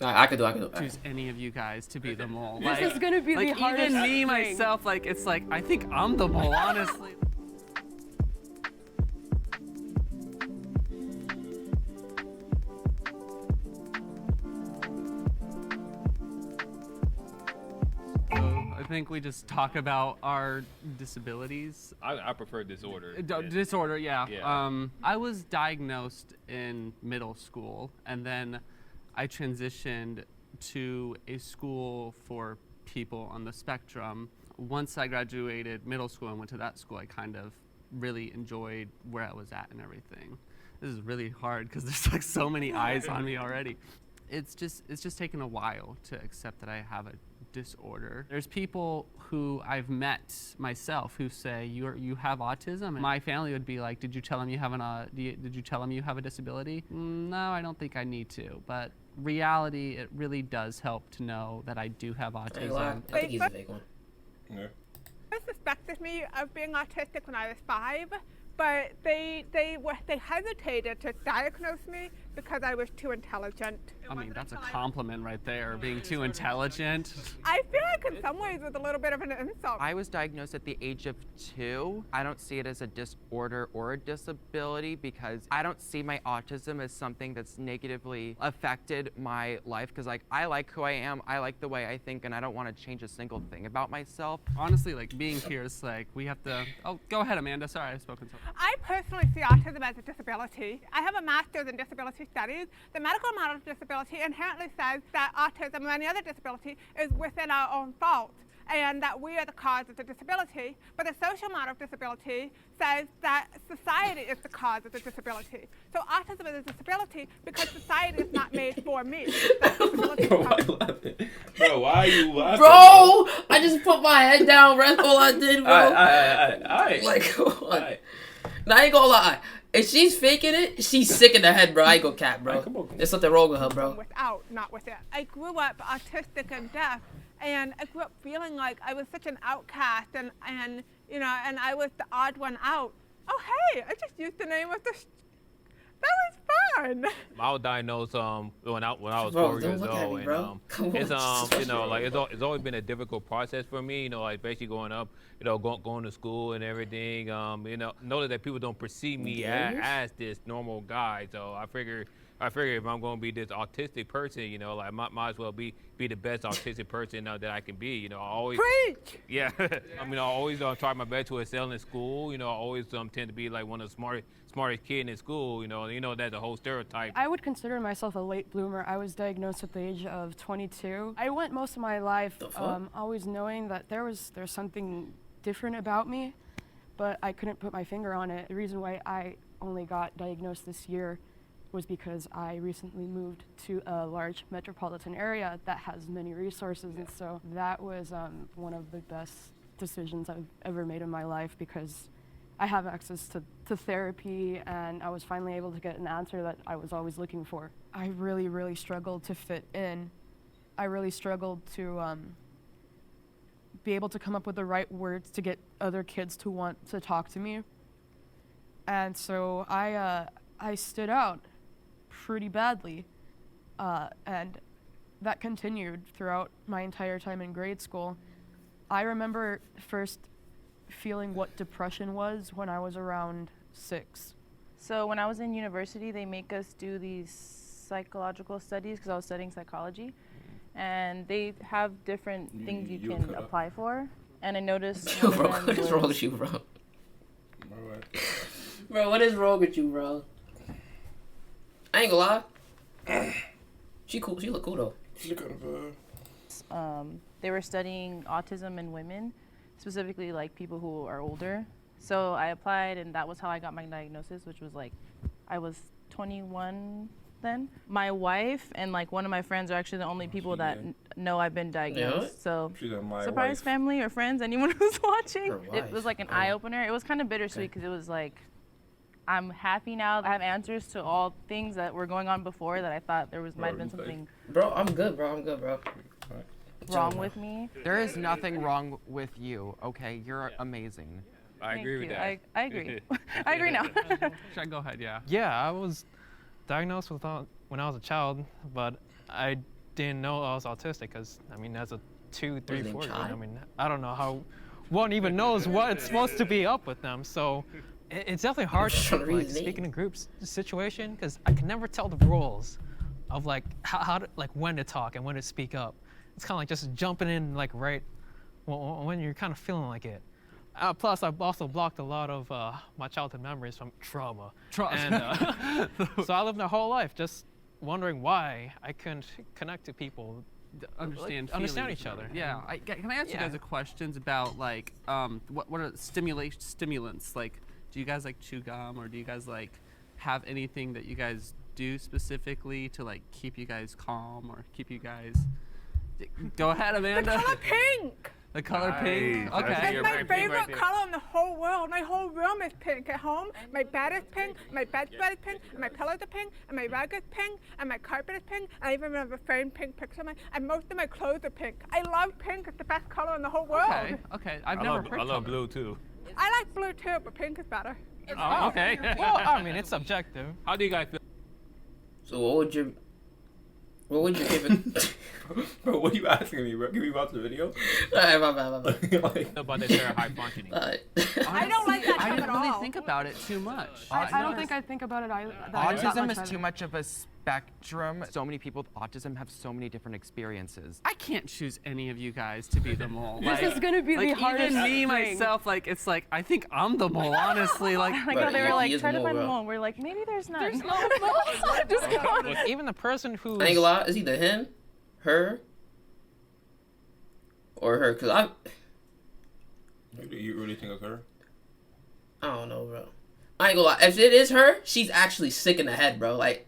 I could do. Choose any of you guys to be the mole. This is gonna be the hardest even me thing. myself, like it's like I think I'm the mole, honestly. I think we just talk about our disabilities. I prefer disorder. Disorder, yeah. Yeah. I was diagnosed in middle school, and then I transitioned to a school for people on the spectrum. Once I graduated middle school and went to that school, I kind of really enjoyed where I was at and everything. This is really hard because there's like so many eyes on me already. It's just taken a while to accept that I have a disorder. There's people who I've met myself who say you have autism, and my family would be like, did you tell him you have did you tell him you have a disability? No, I don't think I need to. But reality, it really does help to know that I do have autism. I think he's a fake one. Yeah. I suspected me of being autistic when I was 5, but they hesitated to diagnose me because I was too intelligent. I mean, that's a compliment right there, being too intelligent. I feel like in some ways it was a little bit of an insult. I was diagnosed at the age of 2. I don't see it as a disorder or a disability because I don't see my autism as something that's negatively affected my life because like I like who I am, I like the way I think, and I don't want to change a single thing about myself. Honestly, like being here is like we have to. Oh, go ahead, Amanda. Sorry, I've spoken so much. I personally see autism as a disability. I have a master's in disability studies. The medical model of disability inherently says that autism and any other disability is within our own fault and that we are the cause of the disability. But the social model of disability says that society is the cause of the disability. So autism is a disability because society is not made for me. Bro, why are you laughing? Bro, I just put my head down. That's all I did, bro. Alright. Like, what? Now, I ain't gonna lie. If she's faking it, she's sick in the head, bro. I ain't gonna cap, bro. Come on. There's something wrong with her, bro. Without, not with it. I grew up autistic and deaf, and I grew up feeling like I was such an outcast, and you know, and I was the odd one out. Oh hey, I just used the name of the. That was fun. I was diagnosed when I was Bro, 4 don't years look at old, me, bro. Come and on. you know, like it's always been a difficult process for me. You know, like especially growing up, you know, going to school and everything. You know that people don't perceive me as this normal guy. So I figure if I'm going to be this autistic person, you know, like might as well be the best autistic person that I can be. You know, I always Preach. Yeah, I mean, I always try my best to excel in school. You know, I always tend to be like one of the smartest kid in school. You know that's a whole stereotype. I would consider myself a late bloomer. I was diagnosed at the age of 22. I went most of my life always knowing that there's something different about me, but I couldn't put my finger on it. The reason why I only got diagnosed this year was because I recently moved to a large metropolitan area that has many resources, and so that was one of the best decisions I've ever made in my life because I have access to therapy, and I was finally able to get an answer that I was always looking for. I really, really struggled to fit in. I really struggled to be able to come up with the right words to get other kids to want to talk to me. And so I stood out pretty badly, and that continued throughout my entire time in grade school. I remember first feeling what depression was when I was around 6. So when I was in university, they make us do these psychological studies because I was studying psychology, and they have different things you can apply for. And I noticed. Yo, bro, what is wrong with you, bro? Bro, what is wrong with you, bro? I ain't gonna lie. She cool. She look cool though. She kind of They were studying autism in women, specifically like people who are older. So I applied, and that was how I got my diagnosis, which was like, I was 21 then. My wife and like one of my friends are actually the only people that know I've been diagnosed. Yeah. So wife. surprise family or friends, anyone who's watching. It was like an eye opener. It was kind of bittersweet because it was like, I'm happy now. I have answers to all things that were going on before that I thought might have been something. Bro, I'm good, bro. Wrong with me. There is nothing wrong with you, okay? You're amazing. I agree with that. I agree. I agree now. Should I go ahead? Yeah. Yeah, I was diagnosed with when I was a child, but I didn't know I was autistic because, I mean, as a 2, 3, Was it 4 year old, child? I mean, I don't know how one even knows what's supposed to be up with them. So it's definitely hard just trying to to read like his speak in name. a group situation because I can never tell the rules of like how to, like when to talk and when to speak up. It's kind of like just jumping in like right when you're kind of feeling like it. Plus, I've also blocked a lot of my childhood memories from trauma. And so I lived my whole life just wondering why I couldn't connect to people, Understand understand feelings each other. Yeah. Can I ask you guys a questions about like what are stimulants? Like, do you guys like chew gum, or do you guys like have anything that you guys do specifically to like keep you guys calm or keep you guys? Go ahead, Amanda. The color pink. The color pink. Nice. Okay. That's You're my right, pink right favorite there. color in the whole world. My whole room is pink. At home, my bed is pink, my bedspread is pink, and my pillows are pink, and my rug is pink, and my carpet is pink. I even have a framed pink picture of mine, and most of my clothes are pink. I love pink. It's the best color in the whole world. Okay. Okay. I've I never love, heard I love color. blue too. I like blue too, but pink is better. Oh, okay. Well, I mean, it's subjective. How do you guys feel? So what would your favorite? Bro, what are you asking me, bro? Can we watch the video? Alright, bye. Like, About that they're high functioning? Alright. I don't like that I term didn't at really all. think about it too much. I don't think I think about it either. that Autism much is too either. much of a spectrum. So many people with autism have so many different experiences. I can't choose any of you guys to be the mole. This is gonna be the hardest Even me thing. myself, like it's like I think I'm the mole. Honestly, like Like But how they he were like, is try to more, find a bro. mole. We're like, maybe there's none. There's no mole. Just go. Even the person who I ain't gonna lie, it's either him, her, or her. Cause you really think it's her? I don't know, bro. I ain't gonna lie. If it is her, she's actually sick in the head, bro. Like,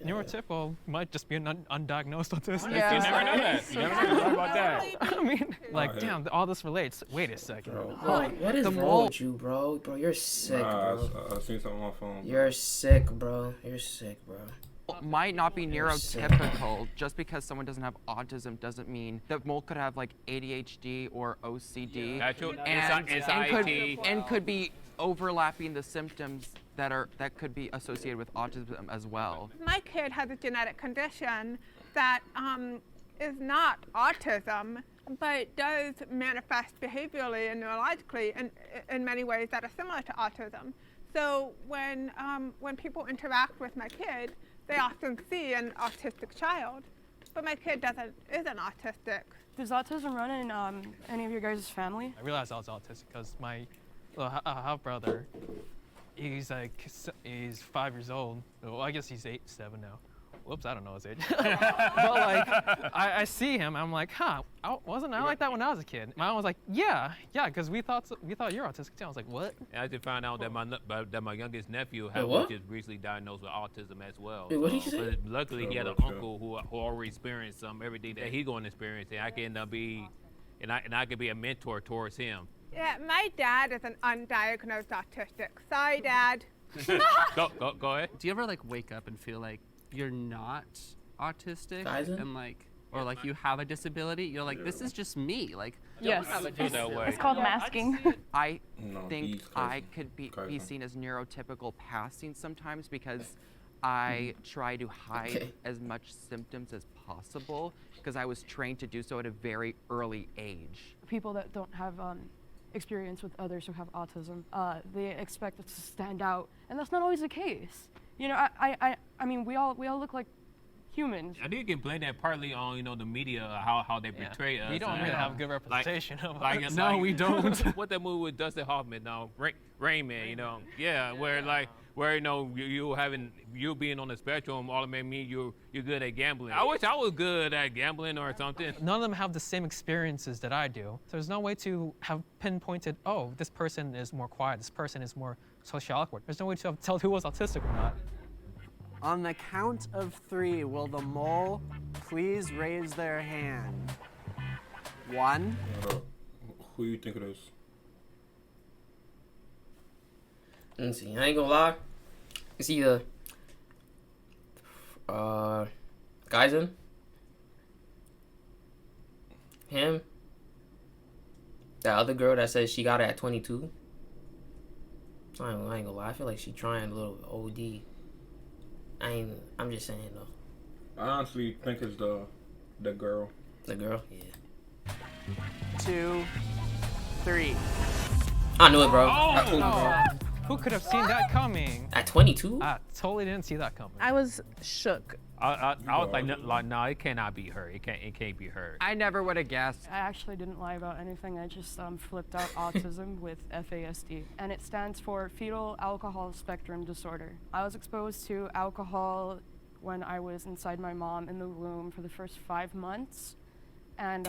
neurotypical might just be an undiagnosed autistic. Yeah. You never know that. You never know. What about that? I mean, like, yeah. damn, all this relates. Wait a second. Bro. what is the wrong mole- with you, bro? Bro, you're sick, Nah, bro. I seen something on my phone. You're sick, bro. You're sick, bro. Might not be You're sick. neurotypical. Just because someone doesn't have autism doesn't mean that mole could have like ADHD or OCD. Actual and anxiety. could be overlapping the symptoms that could be associated with autism as well. My kid has a genetic condition that is not autism, but does manifest behaviorally and neurologically in many ways that are similar to autism. So when people interact with my kid, they often see an autistic child, but my kid isn't autistic. Does autism run in any of your guys' family? I realized I was autistic because my little half brother, he's 5 years old. Well, I guess he's 7 now. Whoops, I don't know his age. But like, I see him, I'm like, wasn't I like that when I was a kid? My mom was like, yeah, because we thought you're autistic too. I was like, what? And I just found out that my youngest nephew what? was just recently diagnosed with autism as well. Wait, what did you say? But luckily, he had an Yeah, uncle who already experienced everything that he's going to experience, and I can end up I could be a mentor towards him. Yeah, my dad is an undiagnosed autistic. Sorry, Dad. Go ahead. Do you ever like wake up and feel like you're not autistic Kaizen? and like, or like you have a disability? You're like, this is just me. Like, Yes. I feel that way. It's called masking. I No, think he's I cousin. could be Cousin. seen as neurotypical passing sometimes because I try to hide Okay. as much symptoms as possible because I was trained to do so at a very early age. People that don't have experience with others who have autism, they expect us to stand out, and that's not always the case. You know, I mean, we all look like humans. I think you can blame that partly on the media, how they portray us. We don't really have good representation of Like, us. No, we don't. What that movie with Dustin Hoffman, Rain Man, where you being on the spectrum automatically mean you're good at gambling. I wish I was good at gambling or something. None of them have the same experiences that I do. There's no way to have pinpointed, oh, this person is more quiet, this person is more socially awkward. There's no way to tell who was autistic or not. On the count of 3, will the mole please raise their hand? 1. Who you think it is? Let me see. I ain't gonna lie. It's either Kaizen, him, that other girl that says she got it at 22. I ain't gonna lie. I feel like she trying a little OD. I'm just saying though. I honestly think it's the girl. The girl? Yeah. 2, 3. I knew it, bro. Oh, I told you, bro. Who could have seen that coming? At 22? I totally didn't see that coming. I was shook. I was no, it cannot be her. It can't be her. I never would have guessed. I actually didn't lie about anything. I just flipped out autism with FASD, and it stands for fetal alcohol spectrum disorder. I was exposed to alcohol when I was inside my mom in the womb for the first 5 months, and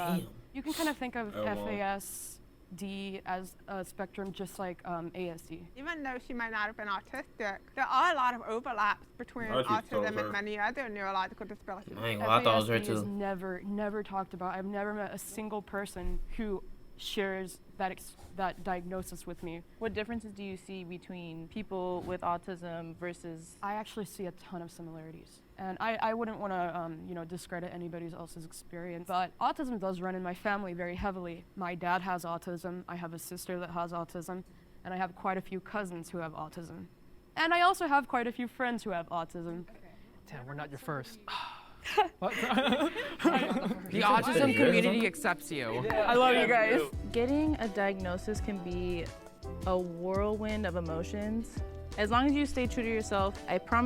you can kind of think of FASD as a spectrum just like ASD. Even though she might not have been autistic, there are a lot of overlaps between autism and many other neurological disabilities. I thought it was her FASD is too. never talked about. I've never met a single person who shares that diagnosis with me. What differences do you see between people with autism versus? I actually see a ton of similarities. And I wouldn't want to, discredit anybody else's experience, but autism does run in my family very heavily. My dad has autism, I have a sister that has autism, and I have quite a few cousins who have autism. And I also have quite a few friends who have autism. Damn, we're not your first. The autism community accepts you. I love you guys. Getting a diagnosis can be a whirlwind of emotions. As long as you stay true to yourself, I promise